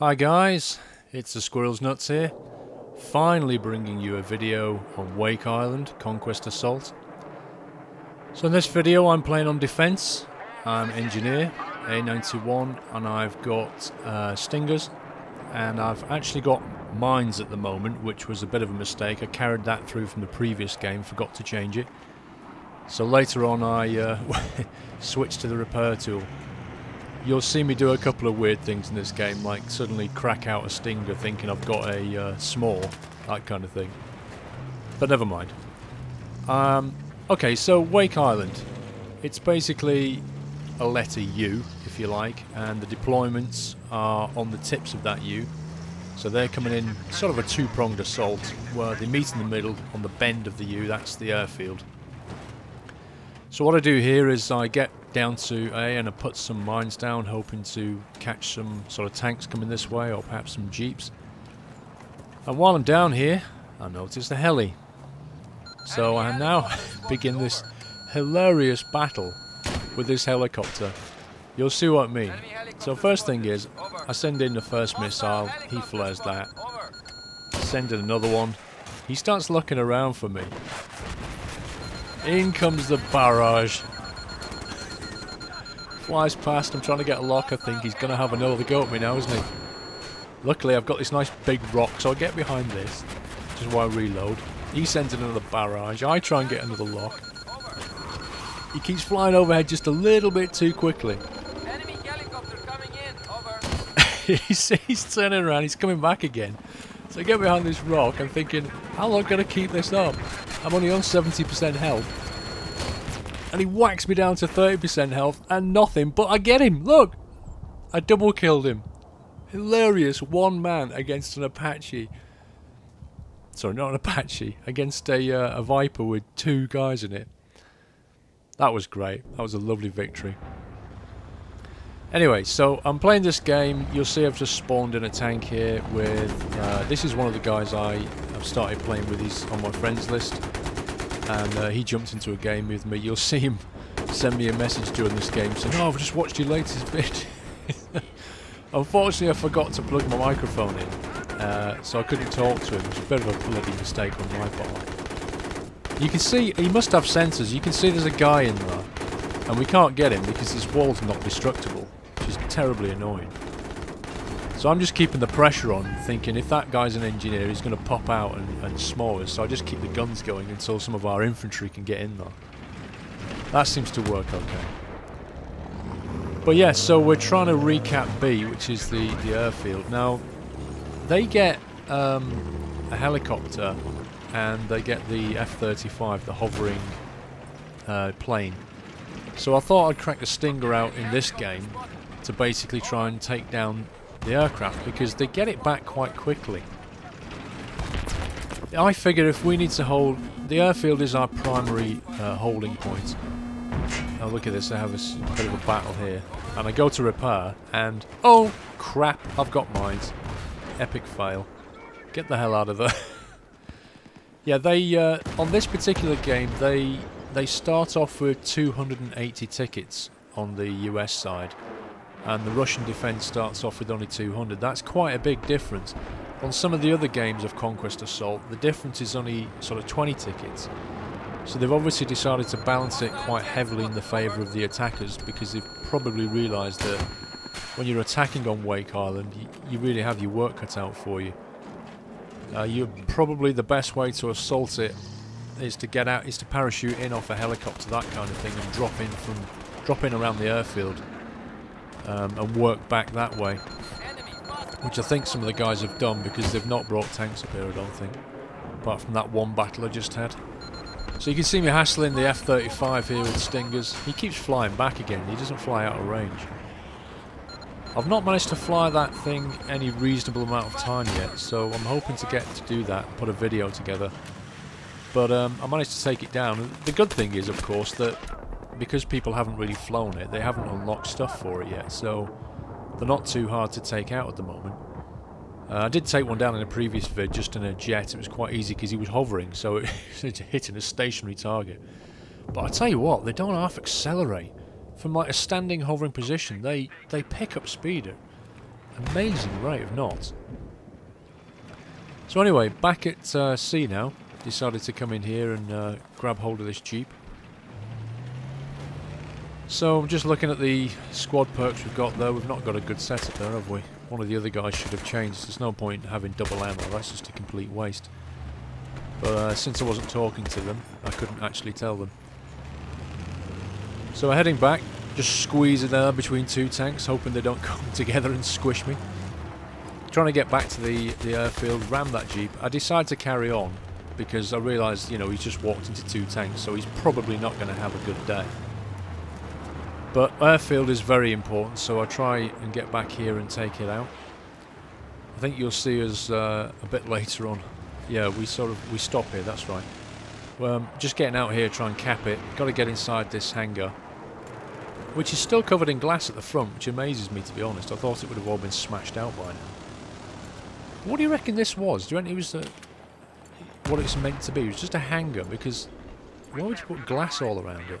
Hi guys, it's the Squirrel's Nuts here, finally bringing you a video on Wake Island, Conquest Assault. So in this video I'm playing on defense. I'm engineer, A91, and I've got stingers, and I've actually got mines at the moment, which was a bit of a mistake. I carried that through from the previous game, forgot to change it. So later on I switched to the repair tool. You'll see me do a couple of weird things in this game, like suddenly crack out a stinger thinking I've got a small, that kind of thing. But never mind. Okay, so Wake Island. It's basically a letter U, if you like, and the deployments are on the tips of that U. So they're coming in sort of a two-pronged assault, where they meet in the middle on the bend of the U, that's the airfield. So what I do here is I get down to A and I put some mines down, hoping to catch some sort of tanks coming this way, or perhaps some jeeps. And while I'm down here, I notice the heli. So I now begin this hilarious battle with this helicopter. You'll see what I mean. So first thing is, I send in the first missile, he flares that. Send in another one. He starts looking around for me. In comes the barrage. Flies past, I'm trying to get a lock. I think he's going to have another go at me now, isn't he? Luckily I've got this nice big rock, so I get behind this, which is why I reload. He sends in another barrage, I try and get another lock. He keeps flying overhead just a little bit too quickly. Enemy helicopter coming in, over. He's turning around, he's coming back again. So I get behind this rock, I'm thinking, how long am I going to keep this up? I'm only on 70% health. And he whacks me down to 30% health and nothing, but I get him, look! I double killed him. Hilarious, one man against an Apache. Sorry, not an Apache, against a Viper with two guys in it. That was great, that was a lovely victory. Anyway, so I'm playing this game. You'll see I've just spawned in a tank here with... this is one of the guys I've started playing with. He's on my friends list. And he jumped into a game with me. You'll see him send me a message during this game saying, "Oh, I've just watched your latest vid." Unfortunately, I forgot to plug my microphone in. So I couldn't talk to him. It was a bit of a bloody mistake on my part. You can see, he must have sensors. You can see there's a guy in there. And we can't get him because this wall's not destructible. Which is terribly annoying. So I'm just keeping the pressure on, thinking if that guy's an engineer, he's going to pop out and smash us. So I just keep the guns going until some of our infantry can get in there. That seems to work okay. But yeah, so we're trying to recap B, which is the airfield. Now, they get a helicopter and they get the F-35, the hovering plane. So I thought I'd crack the Stinger out in this game to basically try and take down the aircraft, because they get it back quite quickly. I figure if we need to hold... The airfield is our primary holding point. Now look at this, I have a bit of a battle here. And I go to repair, and... oh, crap, I've got mines. Epic fail. Get the hell out of there. Yeah, they... on this particular game, they start off with 280 tickets on the US side. And the Russian defence starts off with only 200. That's quite a big difference. On some of the other games of Conquest Assault, the difference is only sort of 20 tickets. So they've obviously decided to balance it quite heavily in the favour of the attackers, because they've probably realised that when you're attacking on Wake Island, you really have your work cut out for you. You're probably the best way to assault it is to get out, is to parachute in off a helicopter, that kind of thing, and drop in around the airfield. And work back that way, which I think some of the guys have done, because they've not brought tanks up here, I don't think, apart from that one battle I just had. So you can see me hassling the F-35 here with Stingers. He keeps flying back again, he doesn't fly out of range. I've not managed to fly that thing any reasonable amount of time yet, so I'm hoping to get to do that, put a video together. But I managed to take it down. The good thing is, of course, that because people haven't really flown it, they haven't unlocked stuff for it yet, so they're not too hard to take out at the moment. I did take one down in a previous vid, just in a jet. It was quite easy because he was hovering, so it was hitting a stationary target. But I tell you what, they don't half accelerate. From like a standing hovering position, they pick up speed amazing rate of knots. So anyway, back at sea now. Decided to come in here and grab hold of this Jeep. So I'm just looking at the squad perks we've got there. We've not got a good setup there, have we? One of the other guys should have changed. There's no point in having double ammo. That's just a complete waste. But since I wasn't talking to them, I couldn't actually tell them. So we're heading back. Just squeezing there between two tanks, hoping they don't come together and squish me. Trying to get back to the airfield, ram that Jeep. I decided to carry on because I realised, you know, he's just walked into two tanks, so he's probably not going to have a good day. But airfield is very important, so I try and get back here and take it out. I think you'll see us a bit later on. Yeah, we stop here, that's right. Just getting out here, try and cap it. Got to get inside this hangar, which is still covered in glass at the front, which amazes me, to be honest. I thought it would have all been smashed out by now. What do you reckon this was? Do you reckon it was what it's meant to be? It was just a hangar, because why would you put glass all around it?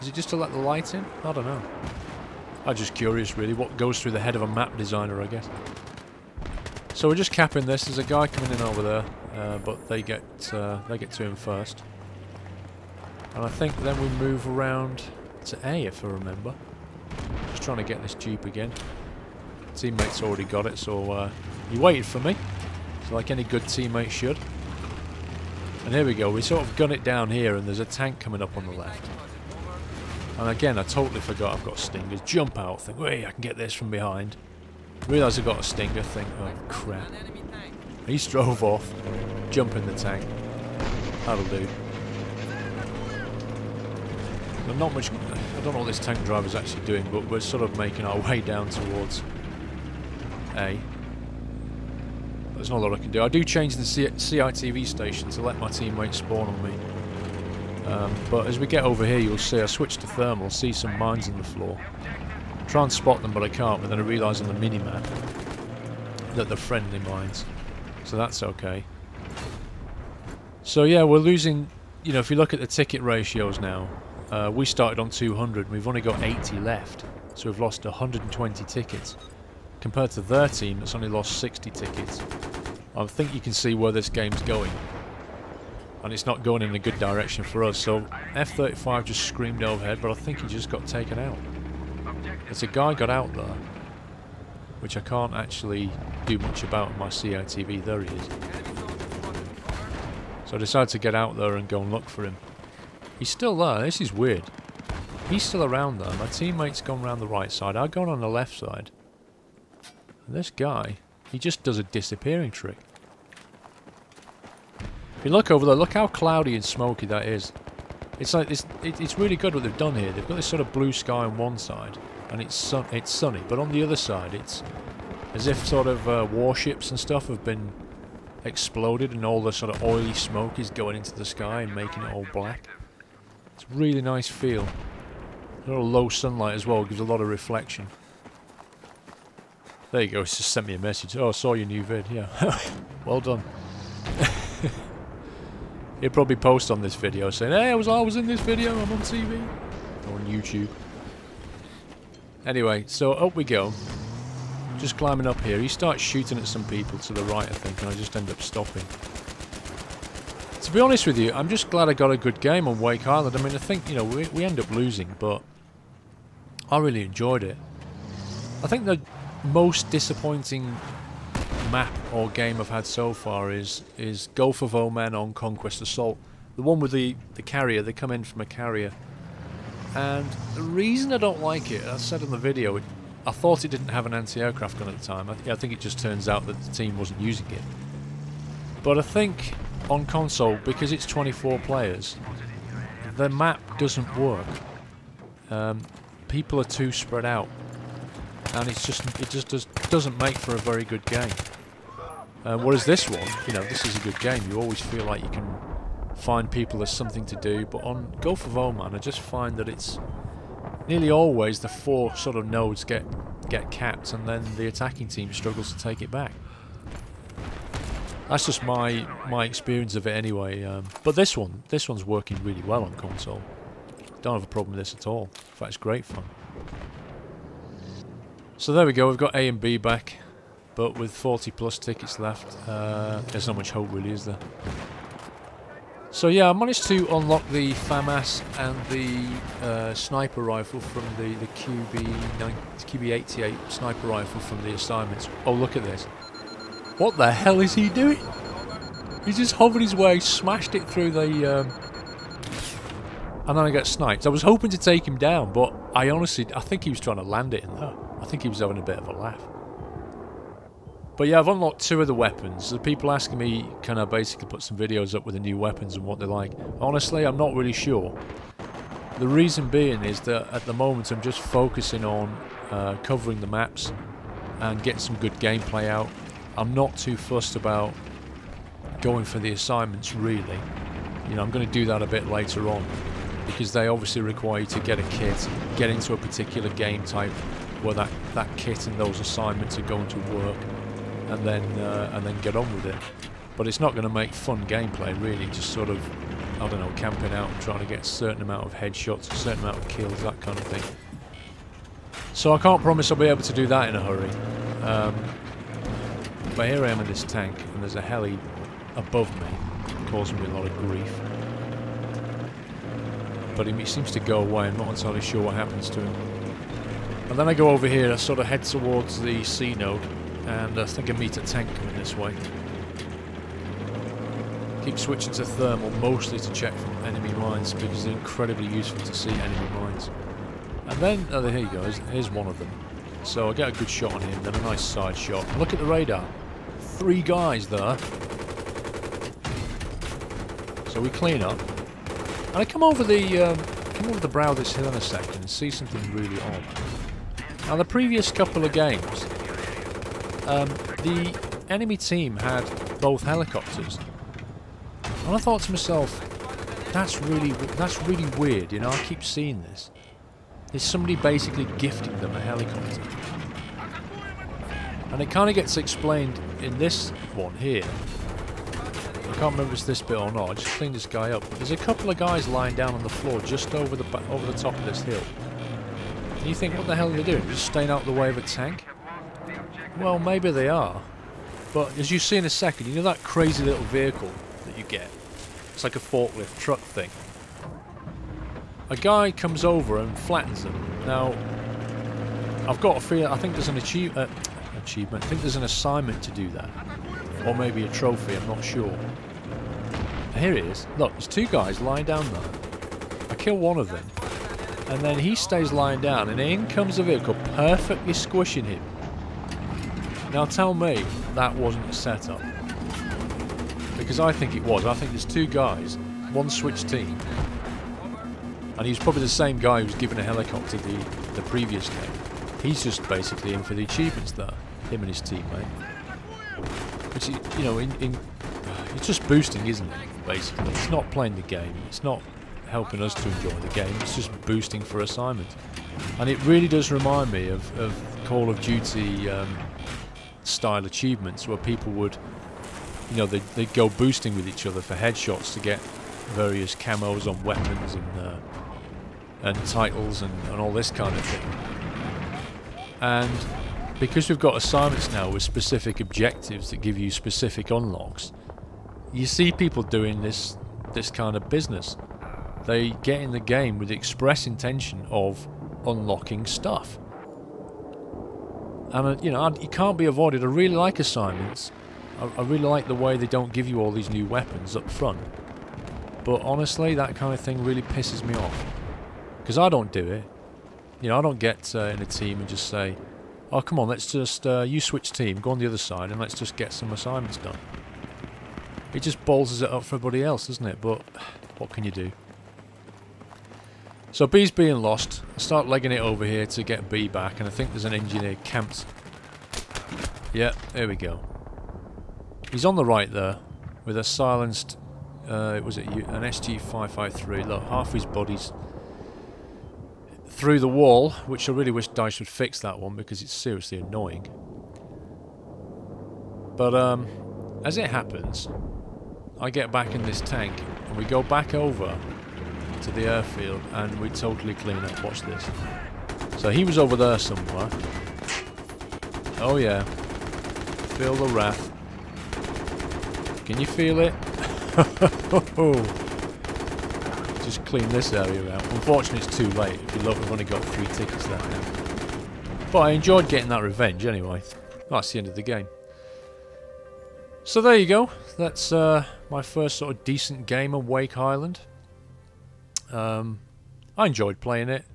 Is it just to let the light in? I don't know. I'm just curious, really, what goes through the head of a map designer, I guess. So we're just capping this. There's a guy coming in over there, but they get to him first. And I think then we move around to A, if I remember. Just trying to get this Jeep again. Teammate's already got it, so he waited for me, so like any good teammate should. And here we go. We sort of gun it down here, and there's a tank coming up on the left. And again, I totally forgot I've got stingers. Jump out, think, wait, I can get this from behind. Realise I've got a stinger, think, oh crap. He drove off, jump in the tank. That'll do. There's not much. I don't know what this tank driver's actually doing, but we're sort of making our way down towards A. There's not a lot I can do. I do change the CITV station to let my teammates spawn on me. But as we get over here, you'll see I switch to thermal, see some mines in the floor. Try and spot them, but I can't. But then I realise on the mini-map that they're friendly mines, so that's okay. So yeah, we're losing. You know, if you look at the ticket ratios now, we started on 200. We've only got 80 left, so we've lost 120 tickets. Compared to their team that's only lost 60 tickets. I think you can see where this game's going. And it's not going in a good direction for us. So F-35 just screamed overhead, but I think he just got taken out. There's a guy got out there, which I can't actually do much about on my CITV. There he is. So I decided to get out there and go and look for him. He's still there. This is weird. He's still around there. My teammate's gone around the right side. I've gone on the left side. And this guy, he just does a disappearing trick. If you look over there, look how cloudy and smoky that is. It's like this. It's really good what they've done here. They've got this sort of blue sky on one side, and it's sunny. But on the other side, it's as if sort of warships and stuff have been exploded, and all the sort of oily smoke is going into the sky and making it all black. It's a really nice feel. A little low sunlight as well gives a lot of reflection. There you go. It's just sent me a message. Oh, I saw your new vid. Yeah, well done. He'll probably post on this video saying, hey, I was in this video, I'm on TV. Or on YouTube. Anyway, so up we go. Just climbing up here. He starts shooting at some people to the right, I think, and I just end up stopping. To be honest with you, I'm just glad I got a good game on Wake Island. I mean, I think, you know, we end up losing, but I really enjoyed it. I think the most disappointing map or game I've had so far is Gulf of Oman on Conquest Assault. The one with the carrier. They come in from a carrier. And the reason I don't like it, as I said in the video, I thought it didn't have an anti-aircraft gun at the time. I think it just turns out that the team wasn't using it. But I think on console, because it's 24 players, the map doesn't work. People are too spread out. And it just doesn't make for a very good game. Whereas this one, you know, this is a good game. You always feel like you can find people, there's something to do. But on Gulf of Oman, I just find that it's nearly always the four sort of nodes get capped, and then the attacking team struggles to take it back. That's just my experience of it anyway. But this one's working really well on console. Don't have a problem with this at all. In fact, it's great fun. So there we go, we've got A and B back, but with 40 plus tickets left, there's not much hope really, is there? So yeah, I managed to unlock the FAMAS and the sniper rifle from the QB88 sniper rifle from the assignments. Oh, look at this. What the hell is he doing? He just hovered his way, smashed it through the... and then I got sniped. I was hoping to take him down, but I think he was trying to land it in there. I think he was having a bit of a laugh. But yeah, I've unlocked 2 of the weapons. The people asking me, can I basically put some videos up with the new weapons and what they like? Honestly, I'm not really sure. The reason being is that at the moment I'm just focusing on covering the maps and getting some good gameplay out. I'm not too fussed about going for the assignments, really. You know, I'm going to do that a bit later on, because they obviously require you to get a kit, get into a particular game type where that kit and those assignments are going to work, and then get on with it. But it's not going to make fun gameplay, really, just sort of, I don't know, camping out and trying to get a certain amount of headshots, a certain amount of kills, that kind of thing. So I can't promise I'll be able to do that in a hurry. But here I am in this tank, and there's a heli above me, causing me a lot of grief. But he seems to go away. I'm not entirely sure what happens to him. And then I go over here, I sort of head towards the C node, and I think I meet a tank coming this way. Keep switching to thermal, mostly to check for enemy mines, because they're incredibly useful to see enemy mines. And then, oh, here you go, here's one of them. So I get a good shot on him, then a nice side shot. Look at the radar. 3 guys there. So we clean up. And I come over the brow of this hill in a second and see something really odd. Now, the previous couple of games, the enemy team had both helicopters, and I thought to myself, that's really weird. You know, I keep seeing this. There's somebody basically gifting them a helicopter, and it kind of gets explained in this one here. I can't remember if it's this bit or not. I just cleaned this guy up. But there's a couple of guys lying down on the floor just over the top of this hill. And you think, what the hell are they doing? Just staying out of the way of a tank? Well, maybe they are. But as you see in a second, you know that crazy little vehicle that you get? It's like a forklift truck thing. A guy comes over and flattens them. Now, I've got a feeling, I think there's an achievement. I think there's an assignment to do that. Or maybe a trophy, I'm not sure. Here it is. Look, there's 2 guys lying down there. I kill one of them. And then he stays lying down, and in comes a vehicle perfectly squishing him. Now tell me that wasn't a setup. Because I think it was. I think there's 2 guys, one switch team. And he's probably the same guy who was given a helicopter the previous game. He's just basically in for the achievements there, him and his teammate. Which, you know, it's just boosting, isn't it, basically? It's not playing the game, it's not helping us to enjoy the game, it's just boosting for assignments. And it really does remind me of Call of Duty style achievements, where people would, you know, they'd go boosting with each other for headshots to get various camos on weapons and titles and all this kind of thing. And because we've got assignments now with specific objectives that give you specific unlocks, you see people doing this kind of business. They get in the game with the express intention of unlocking stuff. And you know, it can't be avoided. I really like assignments. I really like the way they don't give you all these new weapons up front. But honestly, that kind of thing really pisses me off. Because I don't do it. You know, I don't get in a team and just say, oh, come on, let's just, you switch team, go on the other side, and let's just get some assignments done. It just balls it up for everybody else, doesn't it? But what can you do? So B's being lost. I start legging it over here to get B back, and I think there's an engineer camped. Yeah, there we go. He's on the right there, with a silenced, was it an SG-553. Look, half his body's through the wall, which I really wish DICE would fix that one, because it's seriously annoying. But as it happens, I get back in this tank, and we go back over to the airfield, and we totally clean up. Watch this. So he was over there somewhere. Oh yeah. Feel the wrath. Can you feel it? Just clean this area out. Unfortunately, it's too late. If you look, we've only got 3 tickets left now. But I enjoyed getting that revenge anyway. That's the end of the game. So there you go. That's my first sort of decent game on Wake Island. I enjoyed playing it.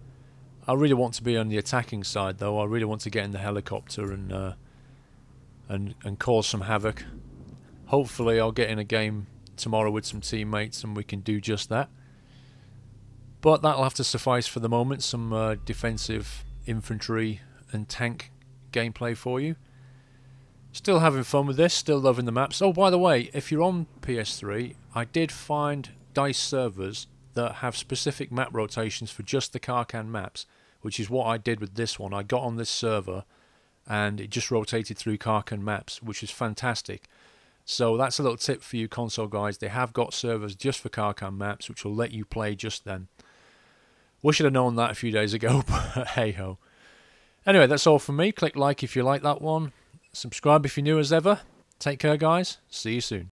I really want to be on the attacking side, though. I really want to get in the helicopter and cause some havoc. Hopefully, I'll get in a game tomorrow with some teammates, and we can do just that. But that'll have to suffice for the moment. Some defensive infantry and tank gameplay for you. Still having fun with this. Still loving the maps. Oh, by the way, if you're on PS3, I did find DICE servers that have specific map rotations for just the Karkand maps, which is what I did with this one. I got on this server and it just rotated through Karkand maps, which is fantastic. So that's a little tip for you console guys. They have got servers just for Karkand maps, which will let you play just then. Wish I'd have known that a few days ago, but hey ho. Anyway, that's all from me. Click like if you like that one. Subscribe if you're new as ever. Take care guys. See you soon.